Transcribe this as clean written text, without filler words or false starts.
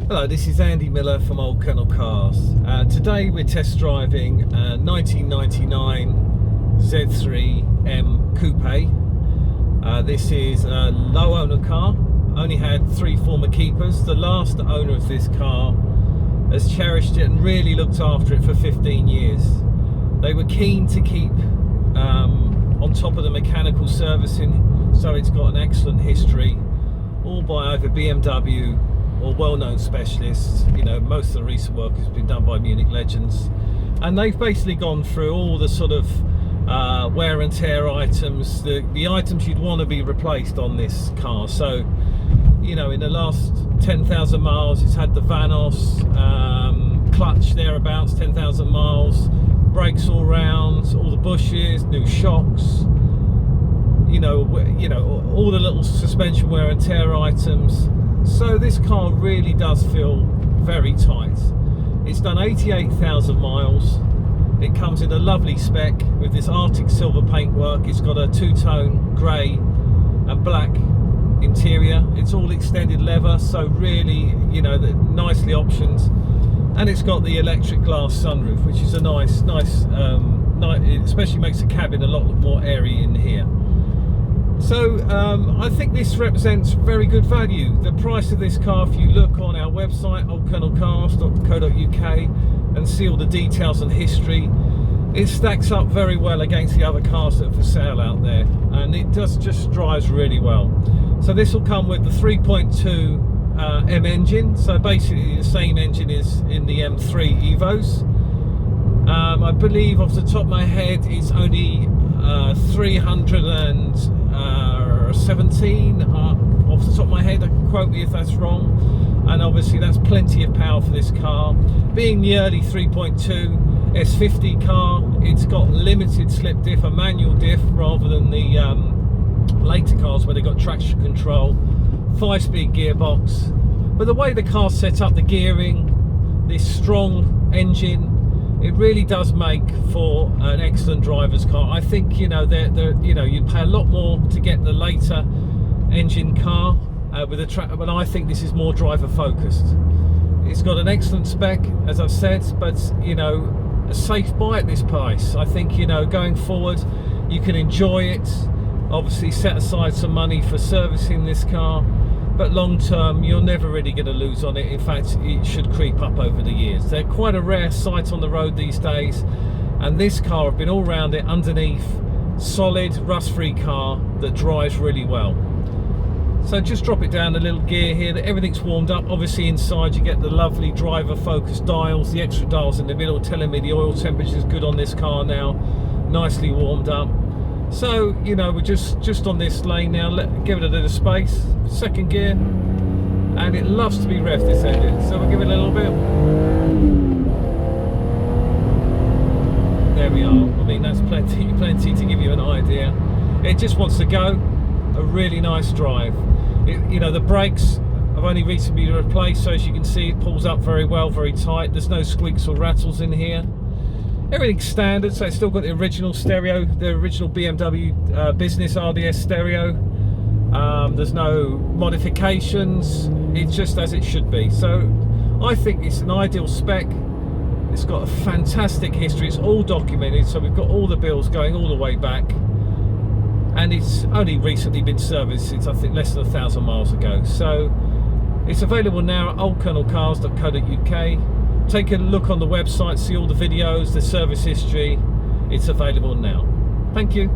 Hello, this is Andy Miller from Old Kennel Cars. Today we're test driving a 1999 Z3M Coupe. This is a low owner car, only had 3 former keepers. The last owner of this car has cherished it and really looked after it for 15 years. They were keen to keep on top of the mechanical servicing, so it's got an excellent history, all by either BMW or well-known specialists. You know, most of the recent work has been done by Munich legends, and they've basically gone through all the sort of wear and tear items, the items you'd want to be replaced on this car. So, you know, in the last 10,000 miles, it's had the Vanos clutch thereabouts, 10,000 miles, brakes all round, all the bushes, new shocks. You know, all the little suspension wear and tear items. So this car really does feel very tight. It's done 88,000 miles. It comes in a lovely spec with this Arctic silver paintwork. It's got a two-tone grey and black interior. It's all extended leather, so really, you know, nicely optioned. And it's got the electric glass sunroof, which is a nice, it especially makes the cabin a lot more airy in here. So I think this represents very good value. The price of this car, if you look on our website, oldkennelcars.co.uk, and see all the details and history, it stacks up very well against the other cars that are for sale out there, and it just drives really well. So this will come with the 3.2 M engine, so basically the same engine is in the M3 Evos. I believe off the top of my head it's only 317 off the top of my head. Quote me if that's wrong, and obviously that's plenty of power for this car. Being the early 3.2 S50 car, it's got limited slip diff, a manual diff, rather than the later cars where they got traction control, 5-speed gearbox. But the way the car's set up, the gearing, this strong engine, it really does make for an excellent driver's car. I think, you know, you'd pay a lot more to get the later engine car with a track, but I think this is more driver focused. It's got an excellent spec, as I've said, but, you know, a safe buy at this price. I think, you know, going forward, you can enjoy it. Obviously, set aside some money for servicing this car, but long term you're never really going to lose on it. In fact, it should creep up over the years. They're quite a rare sight on the road these days, and this car, I've been all around it, underneath, solid rust-free car that drives really well. So just drop it down a little gear here, everything's warmed up. Obviously inside you get the lovely driver focus dials, the extra dials in the middle telling me the oil temperature is good on this car now, nicely warmed up. So, you know, we're just on this lane now. Give it a little space, second gear, and it loves to be revved, this engine. So we'll give it a little bit. There we are. I mean, that's plenty to give you an idea. It just wants to go. A really nice drive. You know, the brakes have only recently been replaced, so as you can see, it pulls up very well, very tight. There's no squeaks or rattles in here. Everything's standard, so it's still got the original stereo, the original BMW business RDS stereo. There's no modifications, it's just as it should be. So I think it's an ideal spec. It's got a fantastic history, it's all documented, so we've got all the bills going all the way back, and it's only recently been serviced since, I think, less than 1,000 miles ago. So it's available now at oldkennelcars.co.uk. Take a look on the website, see all the videos, the service history. It's available now. Thank you.